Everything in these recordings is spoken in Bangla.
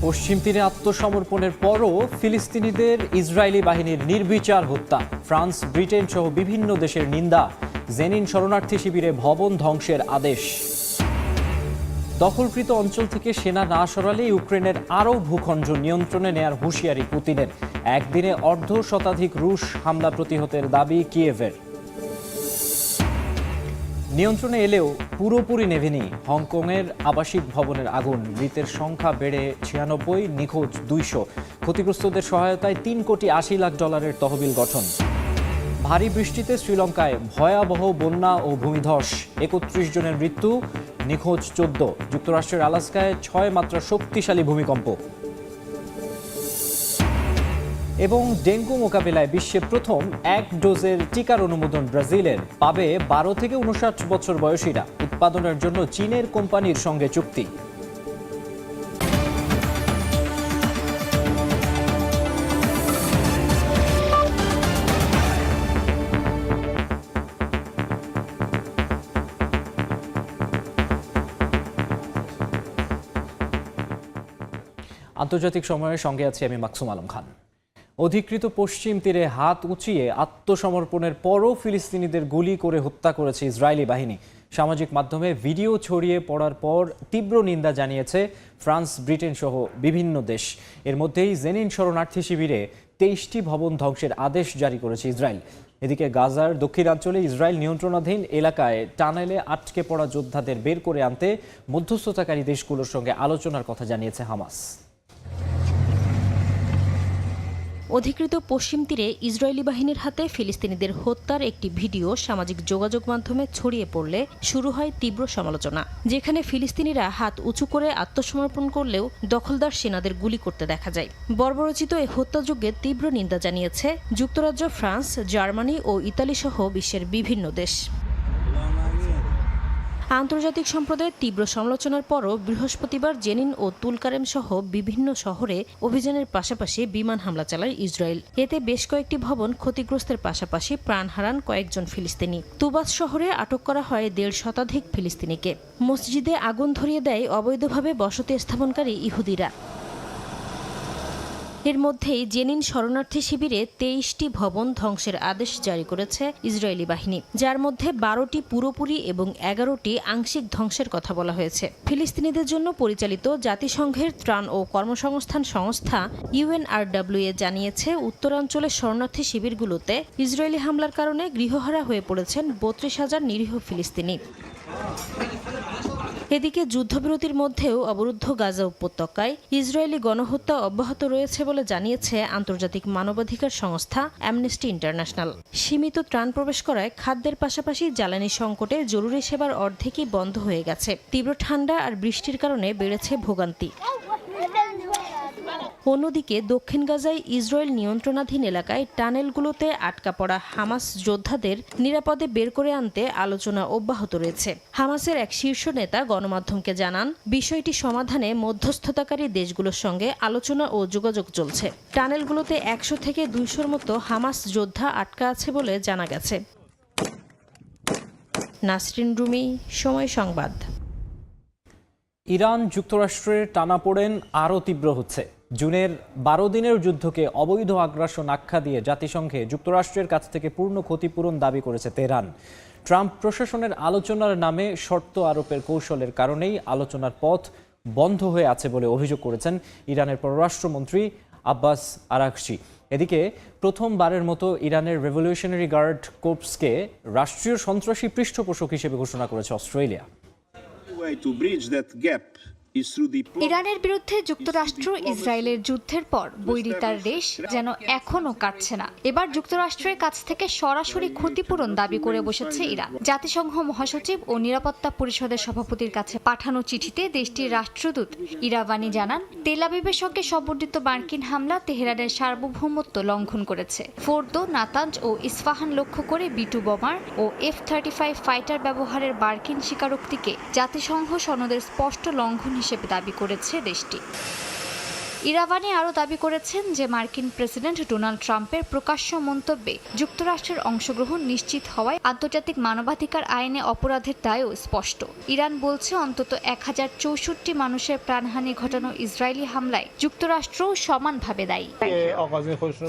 পশ্চিম তীরে আত্মসমর্পণের পরও ফিলিস্তিনিদের ইসরায়েলি বাহিনীর নির্বিচার হত্যা, ফ্রান্স, ব্রিটেন সহ বিভিন্ন দেশের নিন্দা, জেনিন শরণার্থী শিবিরে ভবন ধ্বংসের আদেশ। দখলকৃত অঞ্চল থেকে সেনা না সরালে ইউক্রেনের আরও ভূখণ্ড নিয়ন্ত্রণে নেয়ার হুঁশিয়ারি পুতিনের। একদিনে অর্ধশতাধিক রুশ হামলা প্রতিহতের দাবি কিয়েভের। নিয়ন্ত্রণে এলেও পুরোপুরি নেভেনি হংকংয়ের আবাসিক ভবনের আগুন। মৃতের সংখ্যা বেড়ে 96, নিখোঁজ 200। ক্ষতিগ্রস্তদের সহায়তায় $3.80 কোটি তহবিল গঠন। ভারী বৃষ্টিতে শ্রীলঙ্কায় ভয়াবহ বন্যা ও ভূমিধস, 31 জনের মৃত্যু, নিখোঁজ 14। যুক্তরাষ্ট্রের আলাস্কায় 6 মাত্রা শক্তিশালী ভূমিকম্প। এবং ডেঙ্গু মোকাবিলায় বিশ্বে প্রথম 1 ডোজের টিকার অনুমোদন ব্রাজিলের। পাবে 12 থেকে 59 বছর বয়সীরা। উৎপাদনের জন্য চীনের কোম্পানির সঙ্গে চুক্তি। আন্তর্জাতিক সময়ের সঙ্গে আছি আমি মাকসুম আলম খান। অধিকৃত পশ্চিম তীরে হাত উঁচিয়ে আত্মসমর্পণের পরও ফিলিস্তিনিদের গুলি করে হত্যা করেছে ইসরায়েলি বাহিনী। সামাজিক মাধ্যমে ভিডিও ছড়িয়ে পড়ার পর তীব্র নিন্দা জানিয়েছে ফ্রান্স, ব্রিটেন সহ বিভিন্ন দেশ। এর মধ্যেই জেনিন শরণার্থী শিবিরে 23টি ভবন ধ্বংসের আদেশ জারি করেছে ইসরায়েল। এদিকে গাজার দক্ষিণাঞ্চলে ইসরায়েল নিয়ন্ত্রণাধীন এলাকায় টানেলে আটকে পড়া যোদ্ধাদের বের করে আনতে মধ্যস্থতাকারী দেশগুলোর সঙ্গে আলোচনার কথা জানিয়েছে হামাস। অধিকৃত পশ্চিম তীরে ইসরায়েলি বাহিনীর হাতে ফিলিস্তিনিদের হত্যার একটি ভিডিও সামাজিক যোগাযোগ মাধ্যমে ছড়িয়ে পড়লে শুরু হয় তীব্র সমালোচনা। যেখানে ফিলিস্তিনিরা হাত উঁচু করে আত্মসমর্পণ করলেও দখলদার সেনাদের গুলি করতে দেখা যায়। বর্বরচিত এই হত্যাযজ্ঞে তীব্র নিন্দা জানিয়েছে যুক্তরাজ্য, ফ্রান্স, জার্মানি ও ইতালি সহ বিশ্বের বিভিন্ন দেশ। আন্তর্জাতিক সম্প্রদায়ের তীব্র সমালোচনার পরও বৃহস্পতিবার জেনিন ও তুলকারেম সহ বিভিন্ন শহরে অভিযানের পাশাপাশি বিমান হামলা চালায় ইসরায়েল। এতে বেশ কয়েকটি ভবন ক্ষতিগ্রস্তের পাশাপাশি প্রাণ হারান কয়েকজন ফিলিস্তিনি। তুবাস শহরে আটক করা হয় 1.5 শতাধিক ফিলিস্তিনিকে। মসজিদে আগুন ধরিয়ে দেয় অবৈধভাবে বসতি স্থাপনকারী ইহুদিরা। এর মধ্যেই জেনিন শরণার্থী শিবিরে 23টি ভবন ধ্বংসের আদেশ জারি করেছে ইসরায়েলি বাহিনী, যার মধ্যে 12টি পুরোপুরি এবং 11টি আংশিক ধ্বংসের কথা বলা হয়েছে। ফিলিস্তিনিদের জন্য পরিচালিত জাতিসংঘের ত্রাণ ও কর্মসংস্থান সংস্থা UNRWA জানিয়েছে, উত্তরাঞ্চলের শরণার্থী শিবিরগুলোতে ইসরায়েলি হামলার কারণে গৃহহারা হয়ে পড়েছেন 32,000 নিরীহ ফিলিস্তিনি। এদিকে যুদ্ধবিরতির মধ্যেও অবরুদ্ধ গাজা উপত্যকায় ইসরায়েলি গণহত্যা অব্যাহত রয়েছে বলে জানিয়েছে আন্তর্জাতিক মানবাধিকার সংস্থা অ্যামনেস্টি ইন্টারন্যাশনাল। সীমিত ত্রাণ প্রবেশ করায় খাদ্যের পাশাপাশি জ্বালানি সংকটে জরুরি সেবার অর্ধেকই বন্ধ হয়ে গেছে। তীব্র ঠান্ডা আর বৃষ্টির কারণে বেড়েছে ভোগান্তি। অন্যদিকে দক্ষিণ গাজায় ইসরায়েল নিয়ন্ত্রণাধীন এলাকায় টানেলগুলোতে আটকা পড়া হামাস যোদ্ধাদের নিরাপদে বের করে আনতে আলোচনা অব্যাহত রয়েছে। হামাসের এক শীর্ষ নেতা গণমাধ্যমকে জানান, বিষয়টি সমাধানে মধ্যস্থতাকারী দেশগুলোর সঙ্গে আলোচনা ও যোগাযোগ চলছে। টানেলগুলোতে 100 থেকে 200-র মতো হামাস যোদ্ধা আটকা আছে বলে জানা গেছে। নাসরিন রুমি, সময় সংবাদ। ইরান যুক্তরাষ্ট্রের টানাপোড়েন আরও তীব্র হচ্ছে। জুনের 12 দিনের যুদ্ধকে অবৈধ আগ্রাসন আখ্যা দিয়ে জাতিসংঘে যুক্তরাষ্ট্রের কাছ থেকে পূর্ণ ক্ষতিপূরণ দাবি করেছে তেহরান। ট্রাম্প প্রশাসনের আলোচনার নামে শর্ত আরোপের কৌশলের কারণেই আলোচনার পথ বন্ধ হয়ে আছে বলে অভিযোগ করেছেন ইরানের পররাষ্ট্রমন্ত্রী আব্বাস আরাঘচি। এদিকে প্রথমবারের মতো ইরানের রেভলিউশনারি গার্ড কোর্পসকে রাষ্ট্রীয় সন্ত্রাসী পৃষ্ঠপোষক হিসেবে ঘোষণা করেছে অস্ট্রেলিয়া। ইরানের বিরুদ্ধে যুক্তরাষ্ট্র ইসরায়েলের যুদ্ধের পর বৈরিতার রেশ যেন এখনো কাটছে না। এবার যুক্তরাষ্ট্রের কাছ থেকে সরাসরি ক্ষতিপূরণ দাবি করে বসেছে ইরান। জাতিসংঘ মহাসচিব ও নিরাপত্তা পরিষদের সভাপতির কাছে পাঠানো চিঠিতে দেশটির রাষ্ট্রদূত ইরাভানি জানান, তেল আবিবের সঙ্গে সমন্বিত মার্কিন হামলা তেহরানের সার্বভৌমত্ব লঙ্ঘন করেছে। ফোর্দো, নাতাঞ্জ ও ইস্পাহান লক্ষ্য করে B-2 বোমার ও F-35 ফাইটার ব্যবহারের মার্কিন স্বীকারোক্তিকে জাতিসংঘ সনদের স্পষ্ট লঙ্ঘন হিসেবে দাবি করেছে দেশটি। ইরাভানি আরও দাবি করেছেন যে মার্কিন প্রেসিডেন্ট ডোনাল্ড ট্রাম্পের প্রকাশ্য মন্তব্যে যুক্তরাষ্ট্রের অংশগ্রহণ নিশ্চিত হওয়ায় আন্তর্জাতিক মানবাধিকার আইনে অপরাধের দায়ও স্পষ্ট। ইরান বলছে অন্তত 1064 মানুষের প্রাণহানি ঘটানো ইসরায়েলি হামলায় যুক্তরাষ্ট্রও সমানভাবে দায়ী।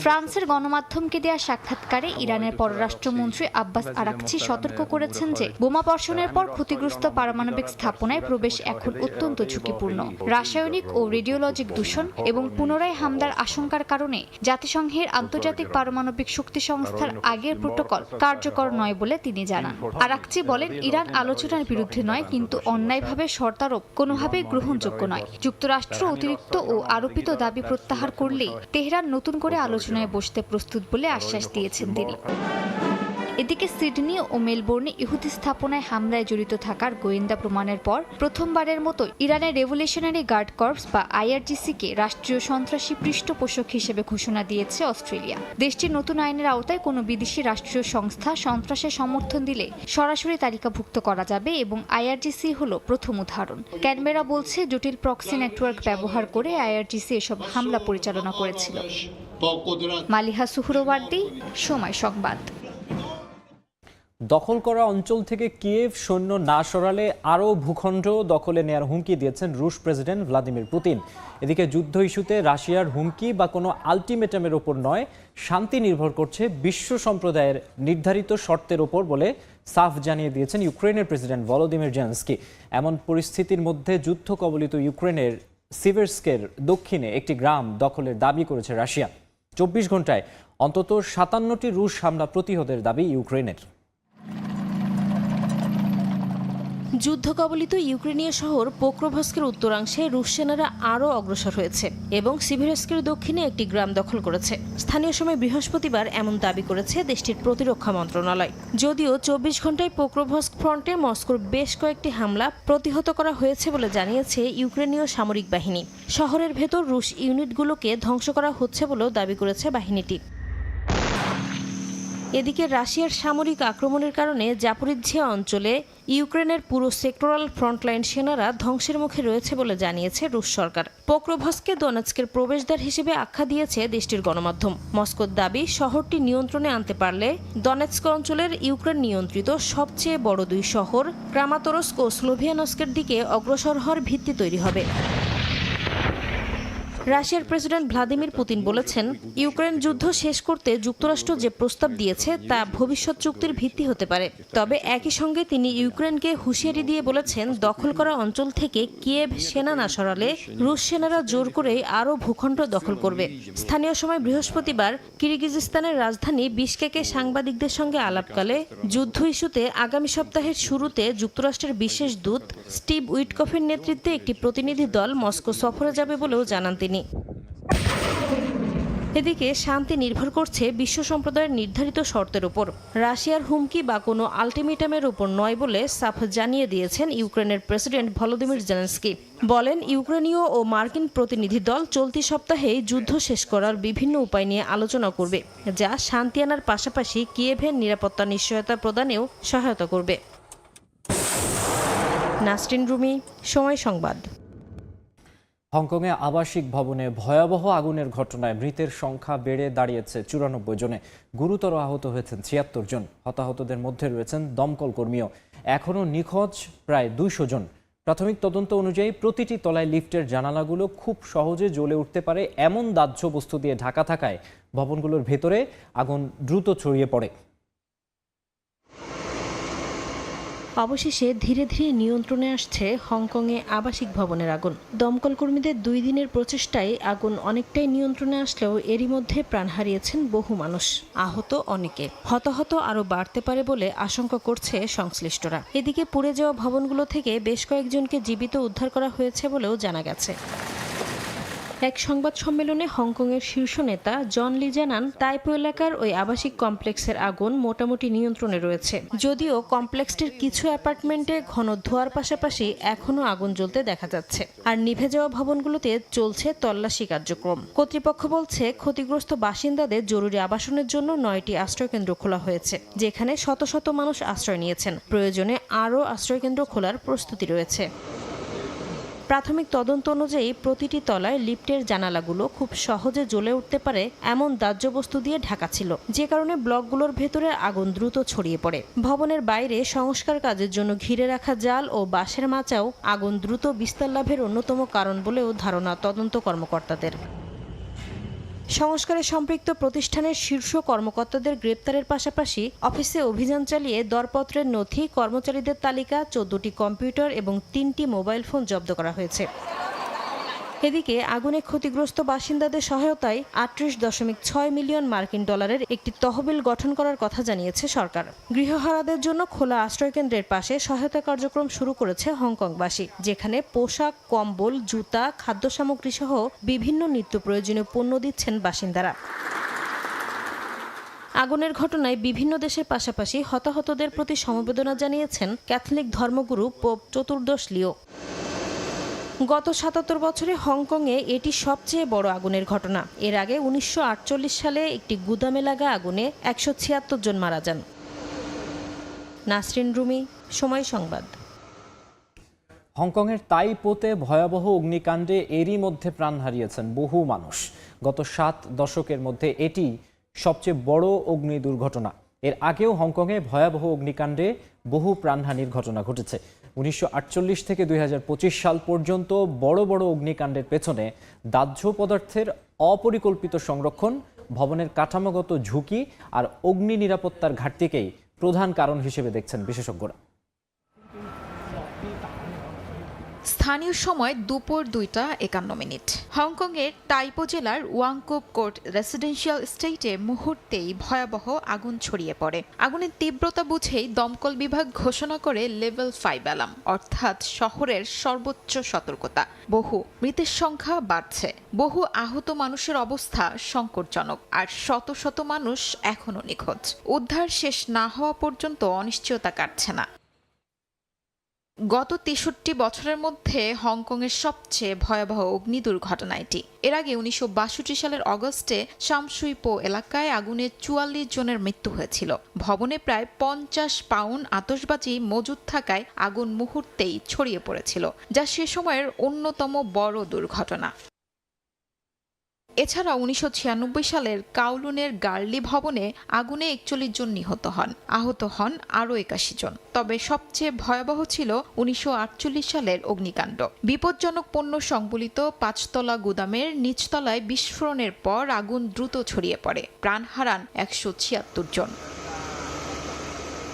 ফ্রান্সের গণমাধ্যমকে দেয়া সাক্ষাৎকারে ইরানের পররাষ্ট্রমন্ত্রী আব্বাস আরাকচি সতর্ক করেছেন যে বোমা বর্ষণের পর ক্ষতিগ্রস্ত পারমাণবিক স্থাপনায় প্রবেশ এখন অত্যন্ত ঝুঁকিপূর্ণ। রাসায়নিক ও রেডিওলজিক দূষণ এবং পুনরায় হামলার আশঙ্কার কারণে জাতিসংঘের আন্তর্জাতিক পারমাণবিক শক্তি সংস্থার আগের প্রোটোকল কার্যকর নয় বলে তিনি জানান। আরাকচি বলেন, ইরান আলোচনার বিরুদ্ধে নয়, কিন্তু অন্যায়ভাবে শর্তারোপ কোনোভাবেই গ্রহণযোগ্য নয়। যুক্তরাষ্ট্র অতিরিক্ত ও আরোপিত দাবি প্রত্যাহার করলেই তেহরান নতুন করে আলোচনায় বসতে প্রস্তুত বলে আশ্বাস দিয়েছেন তিনি। এদিকে সিডনি ও মেলবোর্নে ইহুদি স্থাপনায় হামলায় জড়িত থাকার গোয়েন্দা প্রমাণের পর প্রথমবারের মতো ইরানের রেভলিউশনারি গার্ড কর্পস বা আইআরজিসিকে রাষ্ট্রীয় সন্ত্রাসী পৃষ্ঠপোষক হিসেবে ঘোষণা দিয়েছে অস্ট্রেলিয়া। দেশটির নতুন আইনের আওতায় কোনো বিদেশি রাষ্ট্রীয় সংস্থা সন্ত্রাসের সমর্থন দিলে সরাসরি তালিকাভুক্ত করা যাবে এবং আইআরজিসি হলো প্রথম উদাহরণ। ক্যানবেরা বলছে জটিল প্রক্সি নেটওয়ার্ক ব্যবহার করে আইআরজিসি এসব হামলা পরিচালনা করেছিল। মালিহা সুহরওয়ার্দী, সময় সংবাদ। দখল করা অঞ্চল থেকে কিয়েভ সৈন্য না সরালে আরও ভূখণ্ড দখলে নেয়ার হুমকি দিয়েছেন রুশ প্রেসিডেন্ট ভ্লাদিমির পুতিন। এদিকে যুদ্ধ ইস্যুতে রাশিয়ার হুমকি বা কোনো আলটিমেটামের ওপর নয়, শান্তি নির্ভর করছে বিশ্ব সম্প্রদায়ের নির্ধারিত শর্তের ওপর বলে সাফ জানিয়ে দিয়েছেন ইউক্রেনের প্রেসিডেন্ট ভলোদিমির জেলেনস্কি। এমন পরিস্থিতির মধ্যে যুদ্ধ কবলিত ইউক্রেনের সিভার্স্কের দক্ষিণে একটি গ্রাম দখলের দাবি করেছে রাশিয়া। 24 ঘন্টায় অন্তত 57টি রুশ হামলা প্রতিহতের দাবি ইউক্রেনের। যুদ্ধ কবলিত ইউক্রেনীয় শহর পোক্রোভস্কের উত্তরাংশে রুশ সেনারা আরও অগ্রসর হয়েছে এবং সিভিরস্কের দক্ষিণে একটি গ্রাম দখল করেছে। স্থানীয় সময় বৃহস্পতিবার এমন দাবি করেছে দেশটির প্রতিরক্ষা মন্ত্রণালয়। যদিও 24 ঘন্টায় পোক্রোভস্ক ফ্রন্টে মস্কোর বেশ কয়েকটি হামলা প্রতিহত করা হয়েছে বলে জানিয়েছে ইউক্রেনীয় সামরিক বাহিনী। শহরের ভেতর রুশ ইউনিটগুলোকে ধ্বংস করা হচ্ছে বলেও দাবি করেছে বাহিনীটি। এদিকে রাশিয়ার সামরিক আক্রমণের কারণে জাপোরিজ্জিয়া অঞ্চলে ইউক্রেনের পুরো সেক্টরাল ফ্রন্টলাইন সেনারা ধ্বংসের মুখে রয়েছে বলে জানিয়েছে রুশ সরকার। পোক্রোভস্কে দোনেৎস্কের প্রবেশদ্বার হিসেবে আখ্যা দিয়েছে দেশটির গণমাধ্যম। মস্কোর দাবি, শহরটি নিয়ন্ত্রণে আনতে পারলে দোনেৎস্ক অঞ্চলের ইউক্রেন নিয়ন্ত্রিত সবচেয়ে বড় দুই শহর ক্রামাতোরস্ক ও স্লোভিয়ানস্কের দিকে অগ্রসর হওয়ার ভিত্তি তৈরি হবে। রাশিয়ার প্রেসিডেন্ট ভ্লাদিমির পুতিন বলেছেন, ইউক্রেন যুদ্ধ শেষ করতে যুক্তরাষ্ট্র যে প্রস্তাব দিয়েছে তা ভবিষ্যৎ চুক্তির ভিত্তি হতে পারে। তবে একই সঙ্গে তিনি ইউক্রেনকে হুঁশিয়ারি দিয়ে বলেছেন, দখল করা অঞ্চল থেকে কিয়েভ সেনা না সরালে রুশ সেনারা জোর করেই আরও ভূখণ্ড দখল করবে। স্থানীয় সময় বৃহস্পতিবার কিরগিজস্তানের রাজধানী বিশকেকে সাংবাদিকদের সঙ্গে আলাপকালে যুদ্ধ ইস্যুতে আগামী সপ্তাহের শুরুতে যুক্তরাষ্ট্রের বিশেষ দূত স্টিভ উইটকফের নেতৃত্বে একটি প্রতিনিধি দল মস্কো সফরে যাবে বলেও জানান তিনি। এদিকে শান্তি নির্ভর করছে বিশ্ব সম্প্রদায়ের নির্ধারিত শর্তের উপর, রাশিয়ার হুমকি বা কোনো আলটিমেটামের উপর নয় বলে সাফ জানিয়ে দিয়েছেন ইউক্রেনের প্রেসিডেন্ট ভলোদিমির জেলেনস্কি। বলেন, ইউক্রেনীয় ও মার্কিন প্রতিনিধি দল চলতি সপ্তাহেই যুদ্ধ শেষ করার বিভিন্ন উপায় নিয়ে আলোচনা করবে, যা শান্তি আনার পাশাপাশি কিয়েভের নিরাপত্তা নিশ্চয়তা প্রদানেও সহায়তা করবে। নাসরিন রুমি, সময় সংবাদ। হংকংয়ে আবাসিক ভবনে ভয়াবহ আগুনের ঘটনায় মৃতের সংখ্যা বেড়ে দাঁড়িয়েছে 94 জনে। গুরুতর আহত হয়েছেন 76 জন। হতাহতদের মধ্যে রয়েছেন দমকল কর্মীও। এখনও নিখোঁজ প্রায় 200 জন। প্রাথমিক তদন্ত অনুযায়ী প্রতিটি তলায় লিফটের জানালাগুলো খুব সহজে জ্বলে উঠতে পারে এমন দাহ্য বস্তু দিয়ে ঢাকা থাকায় ভবনগুলোর ভেতরে আগুন দ্রুত ছড়িয়ে পড়ে। অবশেষে ধীরে ধীরে নিয়ন্ত্রণে আসছে হংকংয়ে আবাসিক ভবনের আগুন। দমকল কর্মীদের 2 দিনের প্রচেষ্টায় আগুন অনেকটাই নিয়ন্ত্রণে আসলেও এরই মধ্যে প্রাণ হারিয়েছেন বহু মানুষ, আহত অনেকে। হতাহত আরও বাড়তে পারে বলে আশঙ্কা করছে সংশ্লিষ্টরা। এদিকে পুড়ে যাওয়া ভবনগুলো থেকে বেশ কয়েকজনকে জীবিত উদ্ধার করা হয়েছে বলেও জানা গেছে। এক সংবাদ সম্মেলনে হংকংয়ের শীর্ষ নেতা জন লি জানান, তাইপো এলাকার ওই আবাসিক কমপ্লেক্সের আগুন মোটামুটি নিয়ন্ত্রণে রয়েছে। যদিও কমপ্লেক্সটির কিছু অ্যাপার্টমেন্টে ঘন ধোঁয়ার পাশাপাশি এখনও আগুন জ্বলতে দেখা যাচ্ছে, আর নিভে যাওয়া ভবনগুলোতে চলছে তল্লাশি কার্যক্রম। কর্তৃপক্ষ বলছে, ক্ষতিগ্রস্ত বাসিন্দাদের জরুরি আবাসনের জন্য 9টি আশ্রয়কেন্দ্র খোলা হয়েছে, যেখানে শত শত মানুষ আশ্রয় নিয়েছেন। প্রয়োজনে আরও আশ্রয়কেন্দ্র খোলার প্রস্তুতি রয়েছে। প্রাথমিক তদন্ত অনুযায়ী প্রতিটি তলায় লিফটের জানালাগুলো খুব সহজে জ্বলে উঠতে পারে এমন দাহ্য বস্তু দিয়ে ঢাকা ছিল, যে কারণে ব্লকগুলোর ভেতরে আগুন দ্রুত ছড়িয়ে পড়ে। ভবনের বাইরে সংস্কার কাজের জন্য ঘিরে রাখা জাল ও বাঁশের মাচাও আগুন দ্রুত বিস্তার লাভের অন্যতম কারণ বলেও ধারণা তদন্ত কর্মকর্তাদের। সংস্কারে সম্পৃক্ত প্রতিষ্ঠানের শীর্ষ কর্মকর্তাদের গ্রেপ্তারের পাশাপাশি অফিসে অভিযান চালিয়ে দরপত্রের নথি, কর্মচারীদের তালিকা, 14টি কম্পিউটার এবং 3টি মোবাইল ফোন জব্দ করা হয়েছে। এদিকে আগুনে ক্ষতিগ্রস্ত বাসিন্দাদের সহায়তায় 38.6 মিলিয়ন মার্কিন ডলারের একটি তহবিল গঠন করার কথা জানিয়েছে সরকার। গৃহহারাদের জন্য খোলা আশ্রয়কেন্দ্রের পাশে সহায়তা কার্যক্রম শুরু করেছে হংকংবাসী, যেখানে পোশাক, কম্বল, জুতা, খাদ্য সামগ্রী সহ বিভিন্ন নিত্য প্রয়োজনীয় পণ্য দিচ্ছেন বাসিন্দারা। আগুনের ঘটনায় বিভিন্ন দেশের পাশাপাশি হতাহতদের প্রতি সমবেদনা জানিয়েছেন ক্যাথলিক ধর্মগুরু পোপ 14 লিও। গত 77 বছরে হংকংয়ে এটি সবচেয়ে বড় আগুনের ঘটনা। এর আগে 1948 সালে একটি গুদামে লাগা আগুনে 176 জন মারা যান। নাসরিন রুমি, সময় সংবাদ। হংকংয়ের তাইপোতে ভয়াবহ অগ্নিকাণ্ডে এরই মধ্যে প্রাণ হারিয়েছেন বহু মানুষ। গত 7 দশকের মধ্যে এটি সবচেয়ে বড় অগ্নি দুর্ঘটনা। এর আগেও হংকংয়ে ভয়াবহ অগ্নিকাণ্ডে বহু প্রাণহানির ঘটনা ঘটেছে। 1948 থেকে 2025 সাল পর্যন্ত বড় বড় অগ্নিকাণ্ডের পেছনে দাহ্য পদার্থের অপরিকল্পিত সংরক্ষণ, ভবনের কাঠামোগত ঝুঁকি আর অগ্নি নিরাপত্তার ঘাটতিকেই প্রধান কারণ হিসেবে দেখছেন বিশেষজ্ঞরা। স্থানীয় সময় দুপুর 2:51। হংকংয়ের তাইপো জেলার ওয়াংকুপ কোর্ট রেসিডেন্সিয়াল এস্টেটে মুহূর্তেই ভয়াবহ আগুন ছড়িয়ে পড়ে। আগুনের তীব্রতা বুঝেই দমকল বিভাগ ঘোষণা করে লেভেল 5 অ্যালার্ম, অর্থাৎ শহরের সর্বোচ্চ সতর্কতা। বহু মৃতের সংখ্যা বাড়ছে, বহু আহত মানুষের অবস্থা সংকটজনক, আর শত শত মানুষ এখনো নিখোঁজ। উদ্ধার শেষ না হওয়া পর্যন্ত অনিশ্চয়তা কাটছে না। গত 63 বছরের মধ্যে হংকংয়ের সবচেয়ে ভয়াবহ অগ্নি দুর্ঘটনা এটি। এর আগে 1962 সালের অগস্টে শামসুইপো এলাকায় আগুনে 44 জনের মৃত্যু হয়েছিল। ভবনে প্রায় 50 পাউন্ড আতশবাজি মজুদ থাকায় আগুন মুহূর্তেই ছড়িয়ে পড়েছিল, যা সে সময়ের অন্যতম বড় দুর্ঘটনা। এছাড়া 1996 সালের কাউলুনের গার্লি ভবনে আগুনে 41 জন নিহত হন, আহত হন আরও 81 জন। তবে সবচেয়ে ভয়াবহ ছিল 1948 সালের অগ্নিকাণ্ড। বিপজ্জনক পণ্য সংবলিত 5তলা গুদামের নিচতলায় বিস্ফোরণের পর আগুন দ্রুত ছড়িয়ে পড়ে, প্রাণ হারান 176 জন।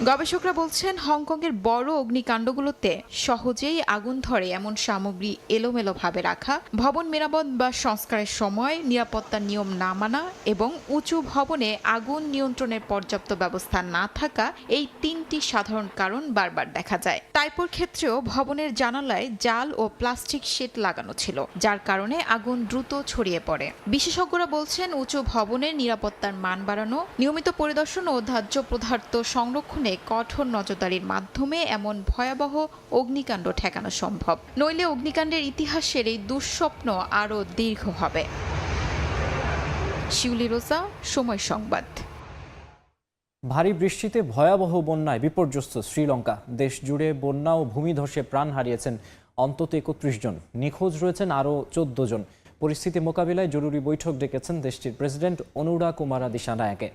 গবেষকরা বলছেন, হংকংয়ের বড় অগ্নিকাণ্ডগুলোতে সহজেই আগুন ধরে এমন সামগ্রী এলোমেলোভাবে রাখা, ভবন মেরামত বা সংস্কারের সময় নিরাপত্তার নিয়ম না মানা এবং উঁচু ভবনে আগুন নিয়ন্ত্রণের পর্যাপ্ত ব্যবস্থা না থাকা, এই 3টি সাধারণ কারণ বারবার দেখা যায়। তাইপোর ক্ষেত্রেও ভবনের জানালায় জাল ও প্লাস্টিক শিট লাগানো ছিল, যার কারণে আগুন দ্রুত ছড়িয়ে পড়ে। বিশেষজ্ঞরা বলছেন, উঁচু ভবনের নিরাপত্তার মান বাড়ানো, নিয়মিত পরিদর্শন ও দাহ্য পদার্থ সংরক্ষণে কঠোর নজরদারির মাধ্যমে এমন ভয়াবহ অগ্নিকাণ্ড ঠেকানো সম্ভব। নইলে অগ্নিকাণ্ডের ইতিহাসের এই দুঃস্বপ্ন আরও দীর্ঘ হবে। শিউলি রোজা, সময় সংবাদ। ভারী বৃষ্টিতে ভয়াবহ বন্যায় বিপর্যস্ত শ্রীলঙ্কা। দেশ জুড়ে বন্যা ও ভূমিধসে প্রাণ হারিয়েছেন অন্তত 31 জন, নিখোঁজ রয়েছেন আরও 14 জন। পরিস্থিতি মোকাবিলায় জরুরি বৈঠক ডেকেছেন দেশটির প্রেসিডেন্ট অনুরা কুমারা দিশানায়াকে।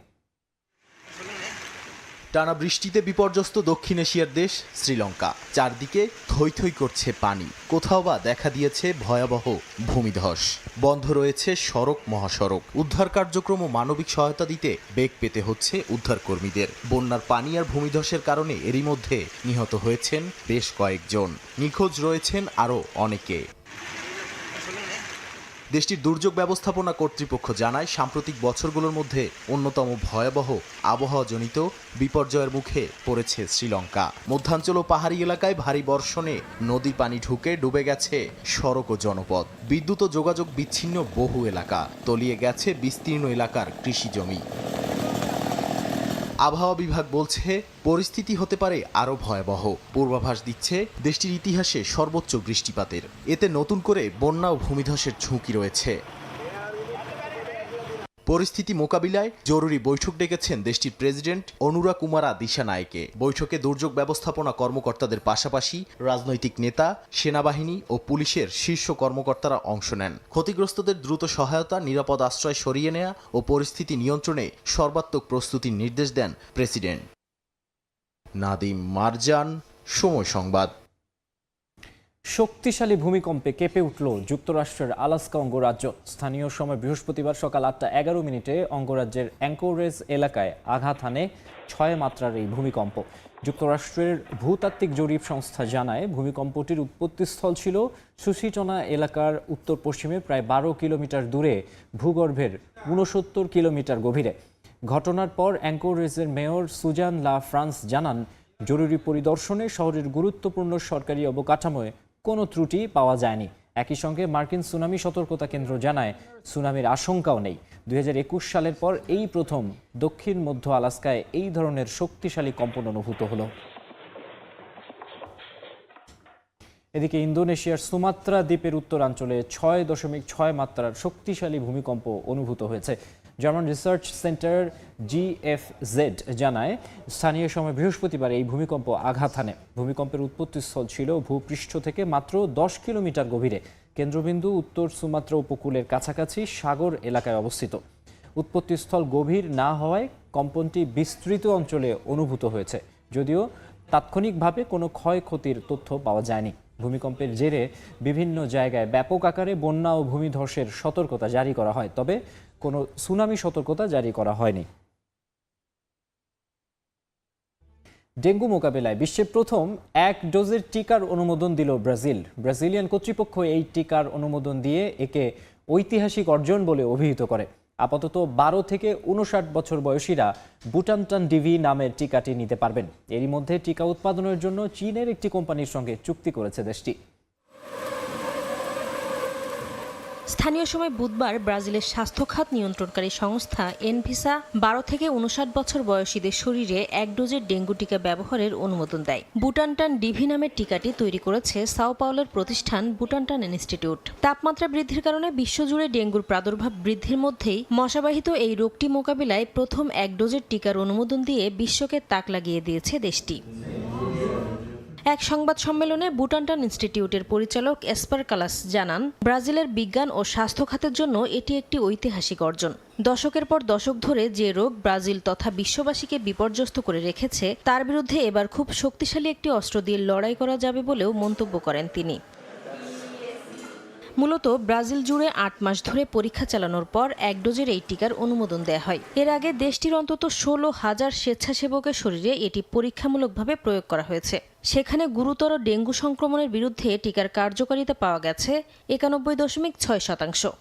টানা বৃষ্টিতে বিপর্যস্ত দক্ষিণ এশিয়ার দেশ শ্রীলঙ্কা। চারদিকে থই থই করছে পানি, কোথাও বা দেখা দিয়েছে ভয়াবহ ভূমিধস। বন্ধ রয়েছে সড়ক মহাসড়ক। উদ্ধার কার্যক্রম ও মানবিক সহায়তা দিতে বেগ পেতে হচ্ছে উদ্ধারকর্মীদের। বন্যার পানি আর ভূমিধসের কারণে এরই মধ্যে নিহত হয়েছেন বেশ কয়েকজন, নিখোঁজ রয়েছেন আরও অনেকে। দেশটির দুর্যোগ ব্যবস্থাপনা কর্তৃপক্ষ জানায়, সাম্প্রতিক বছরগুলোর মধ্যে অন্যতম ভয়াবহ আবহাওয়াজনিত বিপর্যয়ের মুখে পড়েছে শ্রীলঙ্কা। মধ্যাঞ্চল ও পাহাড়ি এলাকায় ভারী বর্ষণে নদীর পানি ঢুকে ডুবে গেছে সড়ক ও জনপথ। বিদ্যুৎ ও যোগাযোগ বিচ্ছিন্ন বহু এলাকা, তলিয়ে গেছে বিস্তীর্ণ এলাকার কৃষি জমি। আবহাওয়া বিভাগ বলছে, পরিস্থিতি হতে পারে আরও ভয়াবহ। পূর্বাভাস দিচ্ছে দেশটির ইতিহাসে সর্বোচ্চ বৃষ্টিপাতের। এতে নতুন করে বন্যা ও ভূমিধসের ঝুঁকি রয়েছে। পরিস্থিতি মোকাবিলায় জরুরি বৈঠক ডেকেছেন দেশটির প্রেসিডেন্ট অনুরা কুমারা দিশানায়েকে। বৈঠকে দুর্যোগ ব্যবস্থাপনা কর্মকর্তাদের পাশাপাশি রাজনৈতিক নেতা, সেনাবাহিনী ও পুলিশের শীর্ষ কর্মকর্তারা অংশ নেন। ক্ষতিগ্রস্তদের দ্রুত সহায়তা, নিরাপদ আশ্রয় সরিয়ে নেওয়া ও পরিস্থিতি নিয়ন্ত্রণে সর্বাত্মক প্রস্তুতির নির্দেশ দেন প্রেসিডেন্ট। নাদিম মারজান, সময় সংবাদ। শক্তিশালী ভূমিকম্পে কেঁপে উঠল যুক্তরাষ্ট্রের আলাস্কা অঙ্গরাজ্য। স্থানীয় সময় বৃহস্পতিবার সকাল 8:11 অঙ্গরাজ্যের অ্যাঙ্কোরেজ এলাকায় আঘাত হানে 6 মাত্রার এই ভূমিকম্প। যুক্তরাষ্ট্রের ভূতাত্ত্বিক জরিপ সংস্থা জানায়, ভূমিকম্পটির উৎপত্তিস্থল ছিল সুসিটনা এলাকার উত্তর পশ্চিমে প্রায় 12 কিলোমিটার দূরে ভূগর্ভের 69 কিলোমিটার গভীরে। ঘটনার পর অ্যাঙ্কোরেজের মেয়র সুজান লা ফ্রান্স জানান, জরুরি পরিদর্শনে শহরের গুরুত্বপূর্ণ সরকারি অবকাঠামোয় কোনো ত্রুটি পাওয়া যায়নি। একই সঙ্গে মার্কিন সুনামি সতর্কতা কেন্দ্র জানায়, সুনামির আশঙ্কাও নেই। 2021 সালের পর এই প্রথম দক্ষিণ মধ্য আলাস্কায় এই ধরনের শক্তিশালী কম্পন অনুভূত হলো। এদিকে ইন্দোনেশিয়ার সুমাত্রা দ্বীপের উত্তরাঞ্চলে 6.6 মাত্রার শক্তিশালী ভূমিকম্প অনুভূত হয়েছে। জার্মান রিসার্চ সেন্টার GFZ জানায়, স্থানীয় সময় বৃহস্পতিবার এই ভূমিকম্প আঘাত হানে। ভূমিকম্পের উৎপত্তিস্থল ছিল ভূপৃষ্ঠ থেকে মাত্র 10 কিলোমিটার গভীরে। কেন্দ্রবিন্দু উত্তর সুমাত্রা উপকূলের কাছাকাছি সাগর এলাকায় অবস্থিত। উৎপত্তিস্থল গভীর না হওয়ায় কম্পনটি বিস্তৃত অঞ্চলে অনুভূত হয়েছে, যদিও তাৎক্ষণিকভাবে কোনো ক্ষয়ক্ষতির তথ্য পাওয়া যায়নি। ভূমিকম্পের জেরে বিভিন্ন জায়গায় ব্যাপক আকারে বন্যা ও ভূমিধসের সতর্কতা জারি করা হয়, তবে কোনো সুনামি সতর্কতা জারি করা হয়নি। ডেঙ্গু মোকাবিলায় বিশ্বের প্রথম 1 ডোজের টিকার অনুমোদন দিল ব্রাজিল। ব্রাজিলিয়ান কর্তৃপক্ষ এই টিকার অনুমোদন দিয়ে একে ঐতিহাসিক অর্জন বলে অভিহিত করে। আপাতত 12 থেকে 59 বছর বয়সীরা বুটানটান ডিভি নামের টিকাটি নিতে পারবেন। এরই মধ্যে টিকা উৎপাদনের জন্য চীনের একটি কোম্পানির সঙ্গে চুক্তি করেছে দেশটি। স্থানীয় সময় বুধবার ব্রাজিলের স্বাস্থ্য খাত নিয়ন্ত্রণকারী সংস্থা এনভিসা 12 থেকে 59 বছর বয়সীদের শরীরে 1 ডোজের ডেঙ্গু টিকা ব্যবহারের অনুমোদন দেয়। বুটানটান ডিভি নামের টিকাটি তৈরি করেছে সাও পাওলোর প্রতিষ্ঠান বুটানটান ইনস্টিটিউট। তাপমাত্রা বৃদ্ধির কারণে বিশ্বজুড়ে ডেঙ্গুর প্রাদুর্ভাব বৃদ্ধির মধ্যেই মশাবাহিত এই রোগটি মোকাবিলায় প্রথম 1 ডোজের টিকার অনুমোদন দিয়ে বিশ্বকে তাক লাগিয়ে দিয়েছে দেশটি। এক সংবাদ সম্মেলনে বুটানটান ইনস্টিটিউটের পরিচালক এসপার কালাস জানান, ব্রাজিলের বিজ্ঞান ও স্বাস্থ্য খাতের জন্য এটি একটি ঐতিহাসিক অর্জন। দশকের পর দশক ধরে যে রোগ ব্রাজিল তথা বিশ্ববাসীকে বিপর্যস্ত করে রেখেছে, তার বিরুদ্ধে এবার খুব শক্তিশালী একটি অস্ত্র দিয়ে লড়াই করা যাবে বলেও মন্তব্য করেন তিনি। মূলত ব্রাজিল জুড়ে 8 মাস ধরে পরীক্ষা চালানোর পর 1 ডোজের এই টিকার অনুমোদন দেয়া হয়। এর আগে দেশটির অন্তত 16,000 স্বেচ্ছাসেবকের শরীরে এটি পরীক্ষামূলকভাবে প্রয়োগ করা হয়েছে। সেখানে গুরুতর ডেঙ্গু সংক্রমণের বিরুদ্ধে টিকার কার্যকারিতা পাওয়া গেছে 91.6%।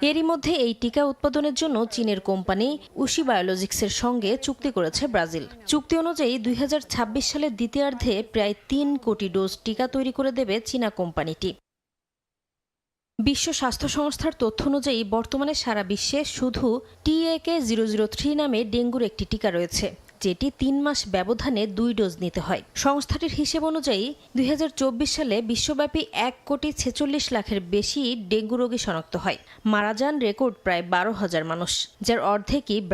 এরই মধ্যে এই টিকা উৎপাদনের জন্য চীনের কোম্পানি উশি বায়োলজিক্সের সঙ্গে চুক্তি করেছে ব্রাজিল। চুক্তি অনুযায়ী 2026 সালের দ্বিতীয়ার্ধে প্রায় 3 কোটি ডোজ টিকা তৈরি করে দেবে চীনা কোম্পানিটি। বিশ্ব স্বাস্থ্য সংস্থার তথ্য অনুযায়ী বর্তমানে সারা বিশ্বে শুধু TAK-003 নামে ডেঙ্গুর একটি টিকা রয়েছে, যেটি 3 মাস ব্যবধানে 2 ডোজ নিতে হয়। সংস্থাটির হিসেব অনুযায়ী 2024 সালে বিশ্বব্যাপী 1,46,00,000-এর বেশি ডেঙ্গু রোগী শনাক্ত হয়। মারা যান রেকর্ড প্রায় 12,000 মানুষ, যার অর্ধেকই